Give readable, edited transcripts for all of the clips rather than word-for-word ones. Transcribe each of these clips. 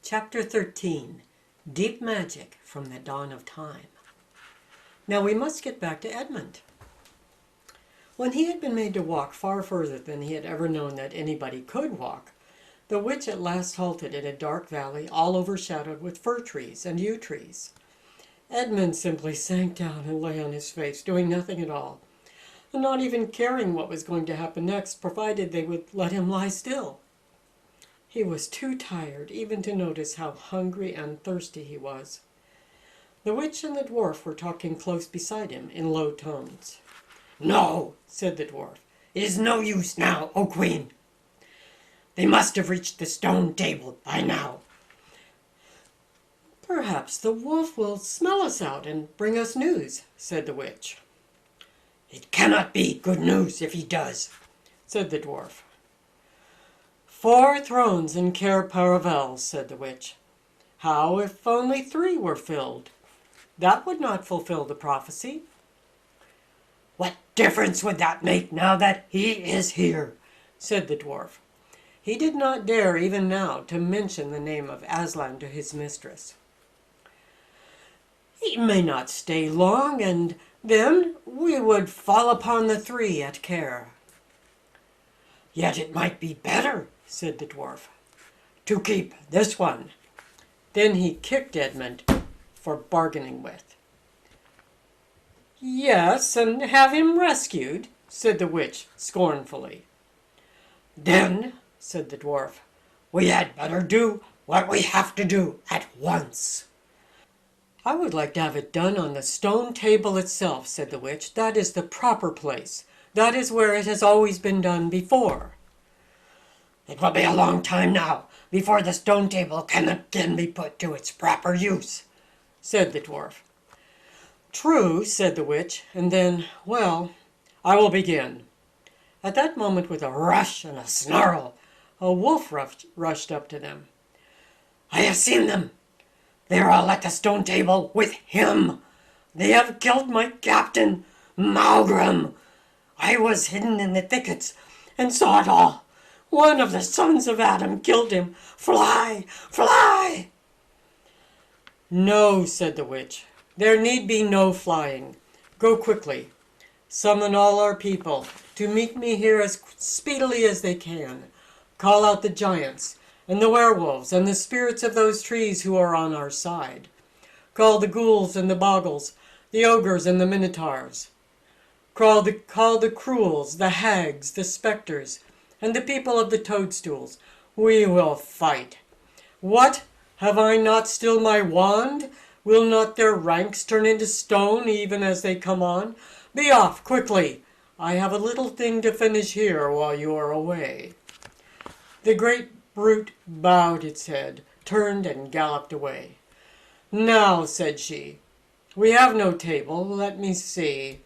Chapter 13, Deep Magic from the Dawn of Time. Now we must get back to Edmund. When he had been made to walk far further than he had ever known that anybody could walk, the witch at last halted in a dark valley all overshadowed with fir trees and yew trees. Edmund simply sank down and lay on his face, doing nothing at all, and not even caring what was going to happen next, provided they would let him lie still. He was too tired even to notice how hungry and thirsty he was. The witch and the dwarf were talking close beside him in low tones. "No," said the dwarf. "it is no use now, O Queen. They must have reached the stone table by now." "Perhaps the wolf will smell us out and bring us news," said the witch. "It cannot be good news if he does," said the dwarf. "4 thrones in Cair Paravel," said the witch. "How if only 3 were filled? That would not fulfill the prophecy." "What difference would that make now that he is here?" said the dwarf. He did not dare even now to mention the name of Aslan to his mistress. "He may not stay long, and then we would fall upon the 3 at Cair." "Yet it might be better," said the dwarf, "to keep this one." Then he kicked Edmund for bargaining with. "Yes, and have him rescued," said the witch scornfully. "Then," said the dwarf, "we had better do what we have to do at once." "I would like to have it done on the stone table itself," said the witch. "That is the proper place. That is where it has always been done before." "It will be a long time now before the stone table can again be put to its proper use," said the dwarf. "True," said the witch, and then, "Well, I will begin." At that moment, with a rush and a snarl, a wolf rushed up to them. "I have seen them. They are all at the stone table with him. They have killed my captain, Malgrim. I was hidden in the thickets and saw it all. One of the sons of Adam killed him. Fly, fly!" "No," said the witch. "There need be no flying. Go quickly. Summon all our people to meet me here as speedily as they can. Call out the giants and the werewolves and the spirits of those trees who are on our side. Call the ghouls and the bogles, the ogres and the minotaurs. Call the cruels, the hags, the specters, and the people of the toadstools. We will fight. What? Have I not still my wand? Will not their ranks turn into stone even as they come on? Be off, quickly. I have a little thing to finish here while you are away." The great brute bowed its head, turned and galloped away. "Now," said she, "we have no table. Let me see.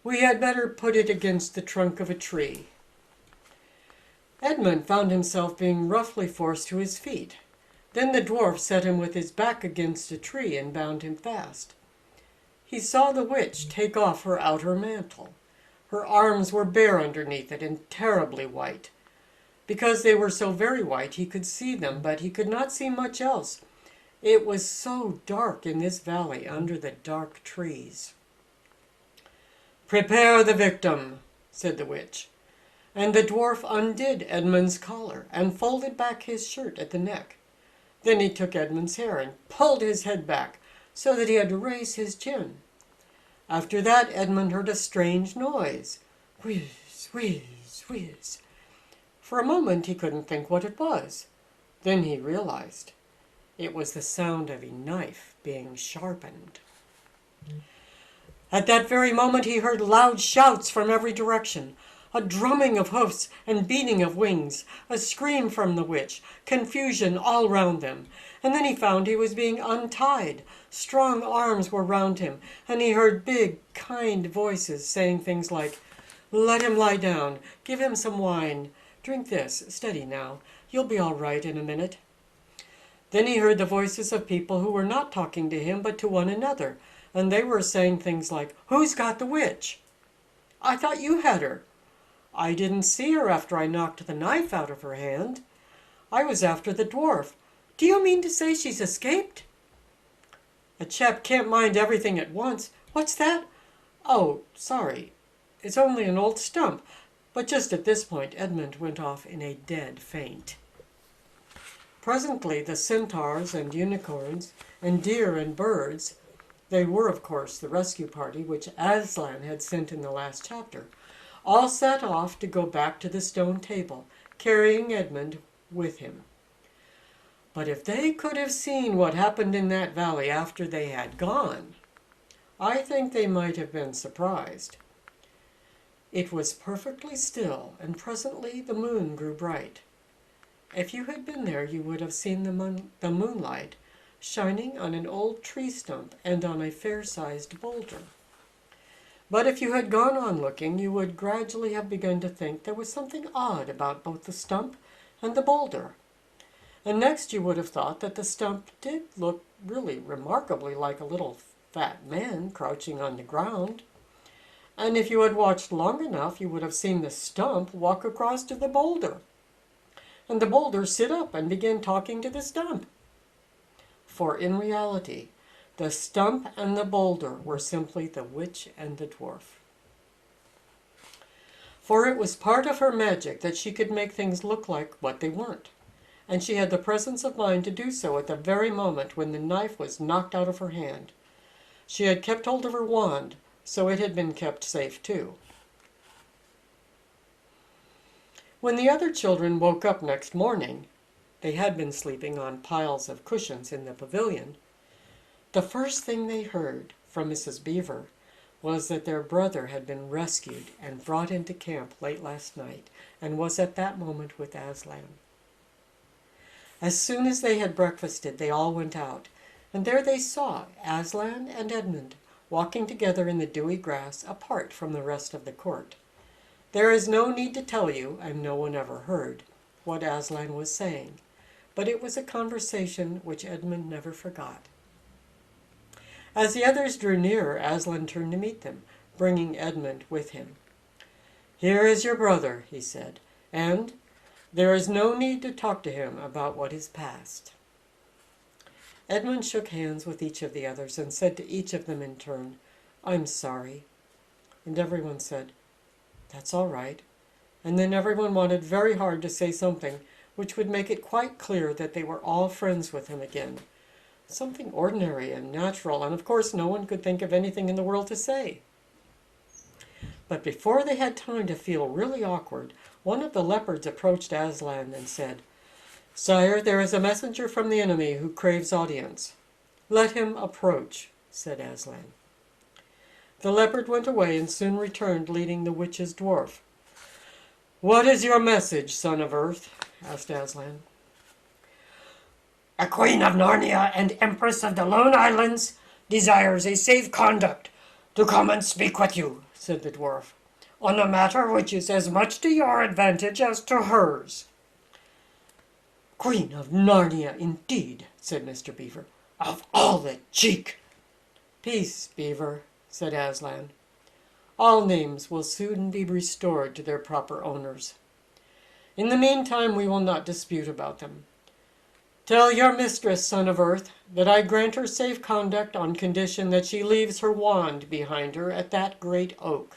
We had better put it against the trunk of a tree." Edmund found himself being roughly forced to his feet. Then the dwarf set him with his back against a tree and bound him fast. He saw the witch take off her outer mantle. Her arms were bare underneath it and terribly white. Because they were so very white he could see them, but he could not see much else. It was so dark in this valley under the dark trees. "Prepare the victim," said the witch. And the dwarf undid Edmund's collar and folded back his shirt at the neck. Then he took Edmund's hair and pulled his head back so that he had to raise his chin. After that Edmund heard a strange noise. Whiz, whiz, whiz. For a moment he couldn't think what it was. Then he realized it was the sound of a knife being sharpened. At that very moment he heard loud shouts from every direction. A drumming of hoofs and beating of wings, a scream from the witch, confusion all round them. And then he found he was being untied. Strong arms were round him, and he heard big, kind voices saying things like, "Let him lie down, give him some wine. Drink this, steady now, you'll be all right in a minute." Then he heard the voices of people who were not talking to him but to one another, and they were saying things like, "Who's got the witch?" "I thought you had her." "I didn't see her after I knocked the knife out of her hand." "I was after the dwarf." Do you mean to say she's escaped? A chap can't mind everything at once. What's that? Oh, sorry. It's only an old stump. But just at this point, Edmund went off in a dead faint. Presently, the centaurs and unicorns and deer and birds, they were, of course, the rescue party which Aslan had sent in the last chapter, all set off to go back to the stone table, carrying Edmund with him. But if they could have seen what happened in that valley after they had gone, I think they might have been surprised. It was perfectly still, and presently the moon grew bright. If you had been there, you would have seen the moonlight shining on an old tree stump and on a fair-sized boulder. But if you had gone on looking, you would gradually have begun to think there was something odd about both the stump and the boulder. And next you would have thought that the stump did look really remarkably like a little fat man crouching on the ground. And if you had watched long enough, you would have seen the stump walk across to the boulder, and the boulder sit up and begin talking to the stump. For in reality, the stump and the boulder were simply the witch and the dwarf. For it was part of her magic that she could make things look like what they weren't, and she had the presence of mind to do so at the very moment when the knife was knocked out of her hand. She had kept hold of her wand, so it had been kept safe too. When the other children woke up next morning, they had been sleeping on piles of cushions in the pavilion. The first thing they heard from Mrs. Beaver was that their brother had been rescued and brought into camp late last night and was at that moment with Aslan. As soon as they had breakfasted, they all went out, and there they saw Aslan and Edmund walking together in the dewy grass apart from the rest of the court. There is no need to tell you, and no one ever heard, what Aslan was saying, but it was a conversation which Edmund never forgot. As the others drew nearer, Aslan turned to meet them, bringing Edmund with him. "Here is your brother," he said, "and there is no need to talk to him about what is past." Edmund shook hands with each of the others and said to each of them in turn, "I'm sorry." And everyone said, "That's all right." And then everyone wanted very hard to say something which would make it quite clear that they were all friends with him again. Something ordinary and natural, and of course no one could think of anything in the world to say. But before they had time to feel really awkward, one of the leopards approached Aslan and said, "Sire, there is a messenger from the enemy who craves audience." "Let him approach," said Aslan. The leopard went away and soon returned leading the witch's dwarf. "What is your message, son of Earth?" asked Aslan. "A queen of Narnia and empress of the Lone Islands desires a safe conduct to come and speak with you," said the dwarf, "on a matter which is as much to your advantage as to hers." "Queen of Narnia, indeed," said Mr. Beaver. "Of all the cheek!" "Peace, Beaver," said Aslan. "All names will soon be restored to their proper owners. In the meantime, we will not dispute about them. Tell your mistress, son of Earth, that I grant her safe conduct on condition that she leaves her wand behind her at that great oak."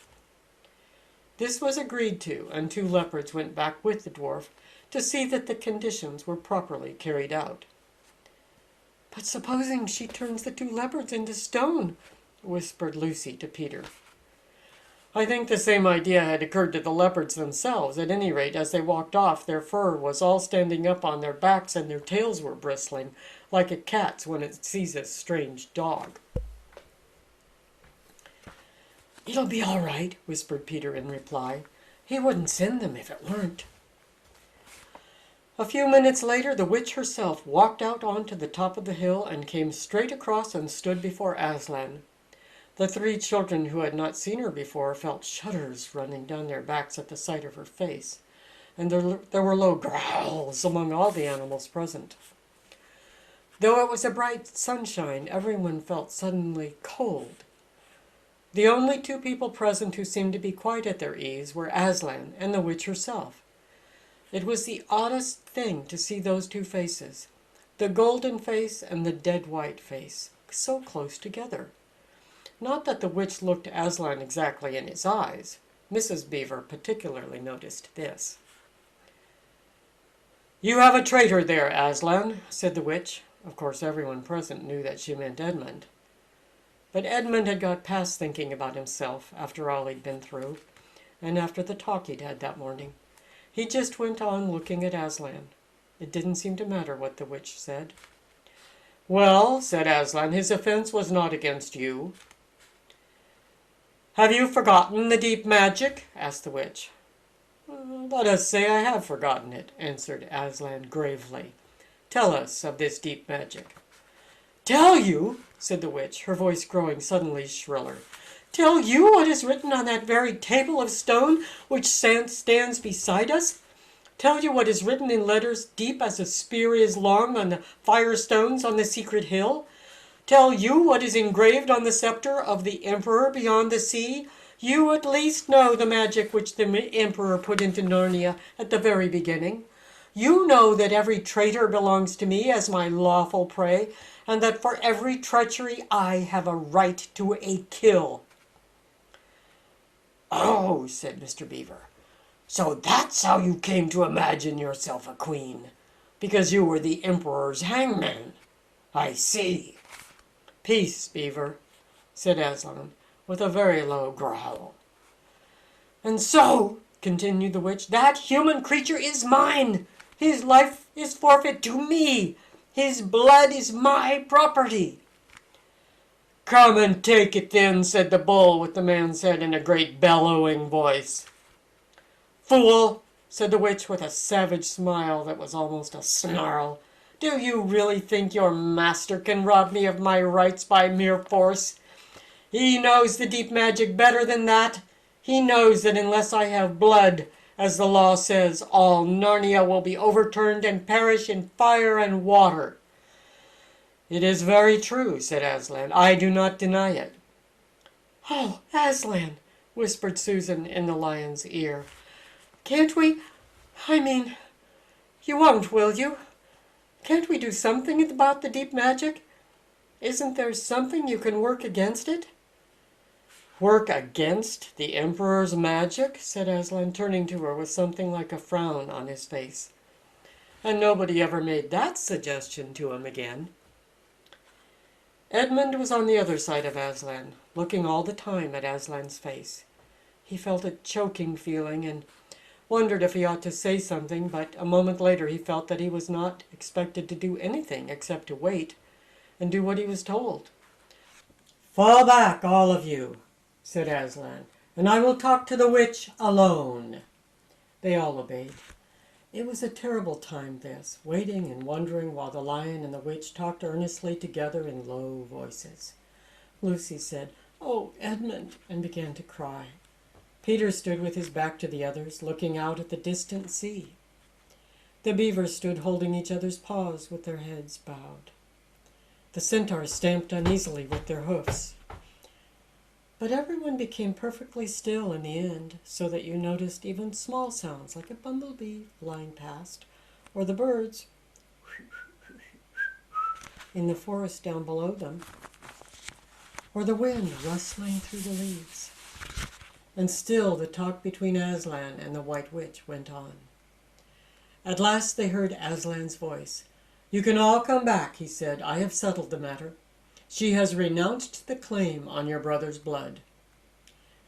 This was agreed to, and two leopards went back with the dwarf to see that the conditions were properly carried out. "But supposing she turns the two leopards into stone?" whispered Lucy to Peter. I think the same idea had occurred to the leopards themselves. At any rate, as they walked off, their fur was all standing up on their backs and their tails were bristling, like a cat's when it sees a strange dog. "It'll be all right," whispered Peter in reply. "He wouldn't send them if it weren't." A few minutes later, the witch herself walked out onto the top of the hill and came straight across and stood before Aslan. The three children who had not seen her before felt shudders running down their backs at the sight of her face, and there were low growls among all the animals present. Though it was a bright sunshine, everyone felt suddenly cold. The only two people present who seemed to be quite at their ease were Aslan and the witch herself. It was the oddest thing to see those two faces, The golden face and the dead white face, so close together. Not that the witch looked Aslan exactly in his eyes. Mrs. Beaver particularly noticed this. "You have a traitor there, Aslan," said the witch. Of course, everyone present knew that she meant Edmund. But Edmund had got past thinking about himself after all he'd been through, and after the talk he'd had that morning. He just went on looking at Aslan. It didn't seem to matter what the witch said. "Well," said Aslan, "his offense was not against you." "Have you forgotten the deep magic?" asked the witch. "Let us say I have forgotten it," answered Aslan gravely. "Tell us of this deep magic." "Tell you?" said the witch, her voice growing suddenly shriller. "Tell you what is written on that very table of stone which stands beside us? Tell you what is written in letters deep as a spear is long on the firestones on the secret hill? Tell you what is engraved on the scepter of the emperor beyond the sea? You at least know the magic which the emperor put into Narnia at the very beginning. You know that every traitor belongs to me as my lawful prey, and that for every treachery I have a right to a kill." "Oh," said Mr. Beaver, "so that's how you came to imagine yourself a queen, because you were the emperor's hangman. I see." "Peace, Beaver," said Aslan, with a very low growl. "And so," continued the witch, "that human creature is mine. His life is forfeit to me. His blood is my property." "Come and take it then," said the bull, what the man said in a great bellowing voice. "Fool," said the witch with a savage smile that was almost a snarl. "Do you really think your master can rob me of my rights by mere force? He knows the deep magic better than that. He knows that unless I have blood, as the law says, all Narnia will be overturned and perish in fire and water." "It is very true," said Aslan. "I do not deny it." "Oh, Aslan," whispered Susan in the lion's ear. "Can't we, you won't, will you? Can't we do something about the deep magic? Isn't there something you can work against it?" "Work against the emperor's magic?" said Aslan, turning to her with something like a frown on his face. And nobody ever made that suggestion to him again. Edmund was on the other side of Aslan, looking all the time at Aslan's face. He felt a choking feeling and wondered if he ought to say something, but a moment later he felt that he was not expected to do anything except to wait and do what he was told. "Fall back, all of you," said Aslan, "and I will talk to the witch alone." They all obeyed. It was a terrible time, this, waiting and wondering while the lion and the witch talked earnestly together in low voices. Lucy said, "Oh, Edmund," and began to cry. Peter stood with his back to the others, looking out at the distant sea. The beavers stood holding each other's paws with their heads bowed. The centaurs stamped uneasily with their hoofs. But everyone became perfectly still in the end, so that you noticed even small sounds like a bumblebee flying past, or the birds in the forest down below them, or the wind rustling through the leaves. And still the talk between Aslan and the White Witch went on. At last they heard Aslan's voice. "You can all come back," he said. "I have settled the matter. She has renounced the claim on your brother's blood."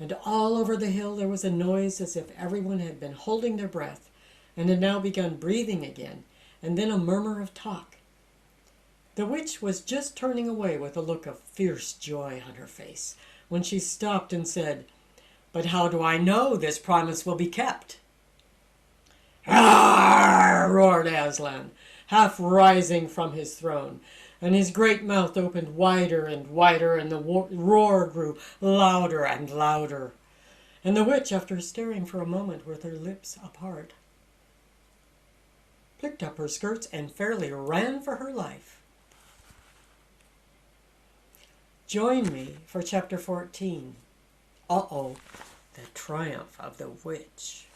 And all over the hill there was a noise as if everyone had been holding their breath and had now begun breathing again, and then a murmur of talk. The witch was just turning away with a look of fierce joy on her face when she stopped and said, "But how do I know this promise will be kept?" "Arr!" roared Aslan, half rising from his throne, and his great mouth opened wider and wider, and the roar grew louder and louder. And the witch, after staring for a moment with her lips apart, picked up her skirts and fairly ran for her life. Join me for chapter 14. The triumph of the witch.